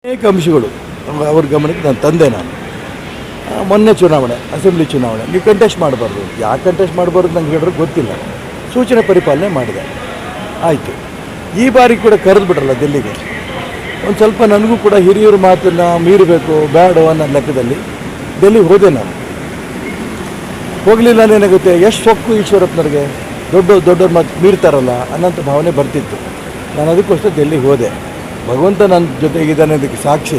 ಅನೇಕ ಅಂಶಗಳು ಅವ್ರ ಗಮನಕ್ಕೆ ನಾನು ತಂದೆ. ನಾನು ಮೊನ್ನೆ ಚುನಾವಣೆ, ಅಸೆಂಬ್ಲಿ ಚುನಾವಣೆ, ನೀವು ಕಂಟೆಸ್ಟ್ ಮಾಡಬಾರ್ದು. ಯಾಕೆ ಕಂಟೆಸ್ಟ್ ಮಾಡಬಾರ್ದು ನಂಗೆ ಹೇಳಿದ್ರೆ ಗೊತ್ತಿಲ್ಲ. ಸೂಚನೆ ಪರಿಪಾಲನೆ ಮಾಡಿದೆ, ಆಯಿತು. ಈ ಬಾರಿ ಕೂಡ ಕರೆದು ಬಿಟ್ರಲ್ಲ ಡೆಲ್ಲಿಗೆ. ಒಂದು ಸ್ವಲ್ಪ ನನಗೂ ಕೂಡ ಹಿರಿಯರ ಮಾತನ್ನು ಮೀರಬೇಕು ಬೇಡ ಅನ್ನೋ ಲೆಕ್ಕದಲ್ಲಿ ಡೆಲ್ಲಿಗೆ ಹೋದೆ. ನಾನು ಹೋಗಲಿಲ್ಲ ಏನಾಗುತ್ತೆ, ಎಷ್ಟು ಸೊಕ್ಕು ಈಶ್ವರಪ್ಪನವ್ರಿಗೆ ದೊಡ್ಡವ್ರ ಮಾತು ಮೀರ್ತಾರಲ್ಲ ಅನ್ನೋಂಥ ಭಾವನೆ ಬರ್ತಿತ್ತು. ನಾನು ಅದಕ್ಕೋಸ್ಕರ ಡೆಲ್ಲಿಗೆ ಹೋದೆ. ಭಗವಂತ ನನ್ನ ಜೊತೆಗಿದ್ದಾನೆ ಅದಕ್ಕೆ ಸಾಕ್ಷಿ.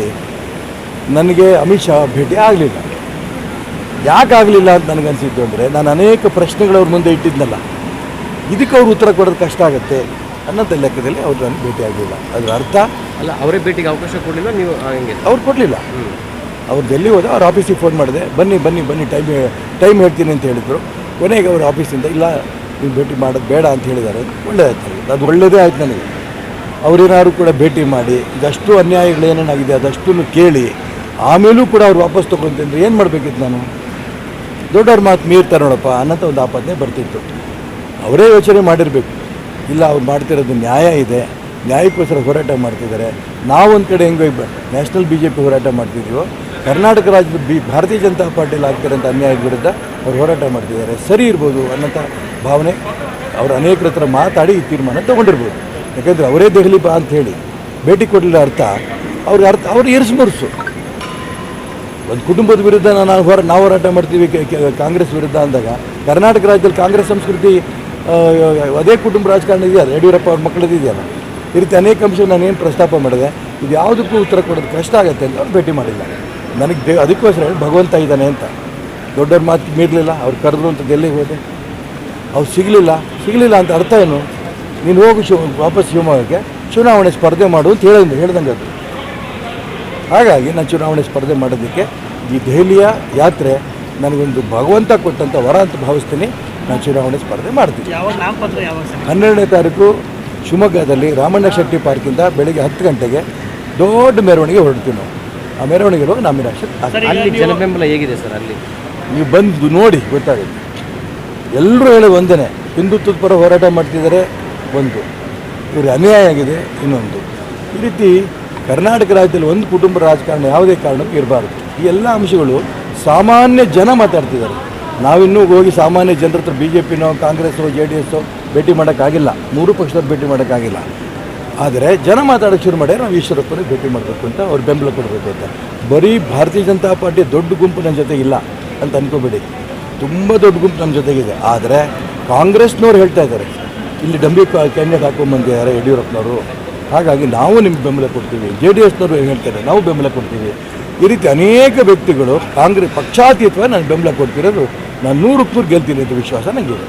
ನನಗೆ ಅಮಿತ್ ಶಾ ಭೇಟಿ ಆಗಲಿಲ್ಲ. ಯಾಕೆ ಆಗಲಿಲ್ಲ ಅಂತ ನನಗನ್ಸಿದ್ದು ಅಂದರೆ, ನಾನು ಅನೇಕ ಪ್ರಶ್ನೆಗಳು ಅವ್ರ ಮುಂದೆ ಇಟ್ಟಿದ್ನಲ್ಲ, ಇದಕ್ಕೆ ಅವ್ರು ಉತ್ತರ ಕೊಡೋದು ಕಷ್ಟ ಆಗುತ್ತೆ ಅನ್ನೋಂಥ ಲೆಕ್ಕದಲ್ಲಿ ಅವ್ರು ನನಗೆ ಭೇಟಿ ಆಗಲಿಲ್ಲ. ಅದರ ಅರ್ಥ ಅಲ್ಲ, ಅವರೇ ಭೇಟಿಗೆ ಅವಕಾಶ ಕೊಡಲಿಲ್ಲ, ನೀವು ಹಂಗೆ ಅವ್ರು ಕೊಡಲಿಲ್ಲ. ಅವ್ರು ಡೆಲ್ಲಿ ಹೋದ, ಅವ್ರ ಆಫೀಸಿಗೆ ಫೋನ್ ಮಾಡಿದೆ, ಬನ್ನಿ ಟೈಮ್ ಹೇಳ್ತೀನಿ ಅಂತ ಹೇಳಿದರು. ಕೊನೆಗೆ ಅವ್ರ ಆಫೀಸಿಂದ ಇಲ್ಲ ನೀವು ಭೇಟಿ ಮಾಡೋದು ಬೇಡ ಅಂತ ಹೇಳಿದ್ದಾರೆ. ಒಳ್ಳೆಯದಾಯ್ತು, ಅದು ಒಳ್ಳೆಯದೇ ಆಯ್ತು ನನಗೆ. ಅವರೇನಾದ್ರು ಕೂಡ ಭೇಟಿ ಮಾಡಿ ಇದಷ್ಟು ಅನ್ಯಾಯಗಳು ಏನೇನಾಗಿದೆ ಅದಷ್ಟನ್ನು ಕೇಳಿ ಆಮೇಲೂ ಕೂಡ ಅವ್ರು ವಾಪಸ್ ತೊಗೊಳ್ತೀನಿ ಏನು ಮಾಡಬೇಕಿತ್ತು ನಾನು? ದೊಡ್ಡವ್ರ ಮಾತು ಮೀರ್ತಾರೆ ನೋಡಪ್ಪ ಅನ್ನೋಂಥ ಒಂದು ಆಪಾದನೆ ಬರ್ತಿತ್ತು. ಅವರೇ ಯೋಚನೆ ಮಾಡಿರಬೇಕು, ಇಲ್ಲ ಅವ್ರು ಮಾಡ್ತಿರೋದು ನ್ಯಾಯ ಇದೆ, ನ್ಯಾಯಕ್ಕೋಸ್ಕರ ಹೋರಾಟ ಮಾಡ್ತಿದ್ದಾರೆ. ನಾವೊಂದು ಕಡೆ ಹೆಂಗೋ ನ್ಯಾಷನಲ್ BJP ಹೋರಾಟ ಮಾಡ್ತಿದ್ದೀವೋ, ಕರ್ನಾಟಕ ರಾಜ್ಯದ ಭಾರತೀಯ ಜನತಾ ಪಾರ್ಟಿಯಲ್ಲಿ ಆಗ್ತಿರೋಂಥ ಅನ್ಯಾಯದ ವಿರುದ್ಧ ಅವ್ರು ಹೋರಾಟ ಮಾಡ್ತಿದ್ದಾರೆ, ಸರಿ ಇರ್ಬೋದು ಅನ್ನೋಂಥ ಭಾವನೆ ಅವರು ಅನೇಕರ ಹತ್ರ ಮಾತಾಡಿ ಈ ತೀರ್ಮಾನ ತೊಗೊಂಡಿರ್ಬೋದು. ಯಾಕಂದರೆ ಅವರೇ ದೆಹಲಿ ಬಾ ಅಂತ ಹೇಳಿ ಭೇಟಿ ಕೊಡಲಿಲ್ಲ ಅವ್ರು ಇರಿಸ್ಮುರ್ಸು. ಒಂದು ಕುಟುಂಬದ ವಿರುದ್ಧ ನಾವು ಹೋರಾಟ ಮಾಡ್ತೀವಿ ಕಾಂಗ್ರೆಸ್ ವಿರುದ್ಧ ಅಂದಾಗ, ಕರ್ನಾಟಕ ರಾಜ್ಯದಲ್ಲಿ ಕಾಂಗ್ರೆಸ್ ಸಂಸ್ಕೃತಿ ಅದೇ ಕುಟುಂಬ ರಾಜಕಾರಣ ಇದೆಯಲ್ಲ, ಯಡಿಯೂರಪ್ಪ ಅವ್ರ ಮಕ್ಕಳದ್ದು ಇದೆಯಲ್ಲ, ಈ ರೀತಿ ಅನೇಕ ಅಂಶ ನಾನೇನು ಪ್ರಸ್ತಾಪ ಮಾಡಿದೆ. ಇದು ಯಾವುದಕ್ಕೂ ಉತ್ತರ ಕೊಡೋದು ಕಷ್ಟ ಆಗುತ್ತೆ ಅಂತ ಅವ್ರು ಭೇಟಿ ಮಾಡಿಲ್ಲ. ನನಗೆ ಅದಕ್ಕೋಸ್ಕರ ಭಗವಂತ ಇದ್ದಾನೆ ಅಂತ. ದೊಡ್ಡವ್ರ ಮಾತು ಮೀರಲಿಲ್ಲ, ಅವ್ರು ಕರೆದ್ರು ಅಂತ ಡೆಲ್ಲಿಗೆ ಹೋದೆ. ಅವ್ರು ಸಿಗಲಿಲ್ಲ ಅಂತ ಅರ್ಥ ಏನು? ನೀನು ಹೋಗಿ ವಾಪಸ್ ಶಿವಮೊಗ್ಗಕ್ಕೆ ಚುನಾವಣೆ ಸ್ಪರ್ಧೆ ಮಾಡು ಅಂತ ಹೇಳ್ದಂಗೆ ಅದು. ಹಾಗಾಗಿ ನಾನು ಚುನಾವಣೆ ಸ್ಪರ್ಧೆ ಮಾಡೋದಕ್ಕೆ ಈ ದೆಹಲಿಯ ಯಾತ್ರೆ ನನಗೊಂದು ಭಗವಂತ ಕೊಟ್ಟಂಥ ವರ ಅಂತ ಭಾವಿಸ್ತೀನಿ. ನಾನು ಚುನಾವಣೆ ಸ್ಪರ್ಧೆ ಮಾಡ್ತೀನಿ. 12ನೇ ತಾರೀಕು ಶಿವಮೊಗ್ಗದಲ್ಲಿ ರಾಮಣ್ಣ ಶೆಟ್ಟಿ ಪಾರ್ಕಿಂದ ಬೆಳಗ್ಗೆ 10 ಗಂಟೆಗೆ ದೊಡ್ಡ ಮೆರವಣಿಗೆ ಹೊರಡ್ತೀವಿ ನಾವು. ಆ ಮೆರವಣಿಗೆ ಹೋಗಿ ನಾಮಿನೇಷನ್. ಅಲ್ಲಿ ಜನಬೆಂಬಲ ಹೇಗಿದೆ ಸರ್? ಅಲ್ಲಿ ನೀವು ಬಂದು ನೋಡಿ ಗೊತ್ತಾಗುತ್ತೆ. ಎಲ್ಲರೂ ಹೇಳೋದು ಒಂದೇ, ಹಿಂದುತ್ವದ ಪರ ಹೋರಾಟ ಮಾಡ್ತಿದ್ದಾರೆ ಒಂದು, ಇವ್ರಿಗೆ ಅನ್ಯಾಯ ಆಗಿದೆ ಇನ್ನೊಂದು. ಈ ರೀತಿ ಕರ್ನಾಟಕ ರಾಜ್ಯದಲ್ಲಿ ಒಂದು ಕುಟುಂಬ ರಾಜಕಾರಣ ಯಾವುದೇ ಕಾರಣಕ್ಕೂ ಇರಬಾರ್ದು. ಈ ಎಲ್ಲ ಅಂಶಗಳು ಸಾಮಾನ್ಯ ಜನ ಮಾತಾಡ್ತಿದ್ದಾರೆ. ನಾವಿನ್ನೂ ಹೋಗಿ ಸಾಮಾನ್ಯ ಜನರ ಹತ್ರ BJPನೋ ಕಾಂಗ್ರೆಸ್ಸೋ JDSಸೋ ಭೇಟಿ ಮಾಡೋಕ್ಕಾಗಿಲ್ಲ, ಮೂರು ಪಕ್ಷದವ್ರು ಭೇಟಿ ಮಾಡೋಕ್ಕಾಗಿಲ್ಲ. ಆದರೆ ಜನ ಮಾತಾಡೋಕ್ಕೆ ಶುರು ಮಾಡ್ಯಾರ, ನಾವು ಈಶ್ವರಪ್ಪನಿಗೆ ಭೇಟಿ ಮಾಡಬೇಕು ಅಂತ, ಅವ್ರು ಬೆಂಬಲ ಕೊಡಬೇಕು ಅಂತ. ಬರೀ ಭಾರತೀಯ ಜನತಾ ಪಾರ್ಟಿಯ ದೊಡ್ಡ ಗುಂಪು ನನ್ನ ಜೊತೆಗಿಲ್ಲ ಅಂತ ಅನ್ಕೋಬೇಡಿ, ತುಂಬ ದೊಡ್ಡ ಗುಂಪು ನಮ್ಮ ಜೊತೆಗಿದೆ. ಆದರೆ ಕಾಂಗ್ರೆಸ್ನವ್ರು ಹೇಳ್ತಾ ಇದ್ದಾರೆ, ಇಲ್ಲಿ ಡಂಬಿ ಕ್ಯಾಂಡಿಡೇಟ್ ಹಾಕೊಂಡ್ಬಂದಿದ್ದಾರೆ ಯಡಿಯೂರಪ್ಪನವರು, ಹಾಗಾಗಿ ನಾವು ನಿಮ್ಗೆ ಬೆಂಬಲ ಕೊಡ್ತೀವಿ. JDSನವರು ಹೇಳ್ತಾರೆ, ನಾವು ಬೆಂಬಲ ಕೊಡ್ತೀವಿ. ಈ ರೀತಿ ಅನೇಕ ವ್ಯಕ್ತಿಗಳು ಕಾಂಗ್ರೆಸ್ ಪಕ್ಷಾತೀತವಾಗಿ ನಾನು ಬೆಂಬಲ ಕೊಡ್ತಿರೋದು, ನಾನು 100% ಗೆಲ್ತೀನಿ ಅಂತ ವಿಶ್ವಾಸ ನನಗಿದೆ.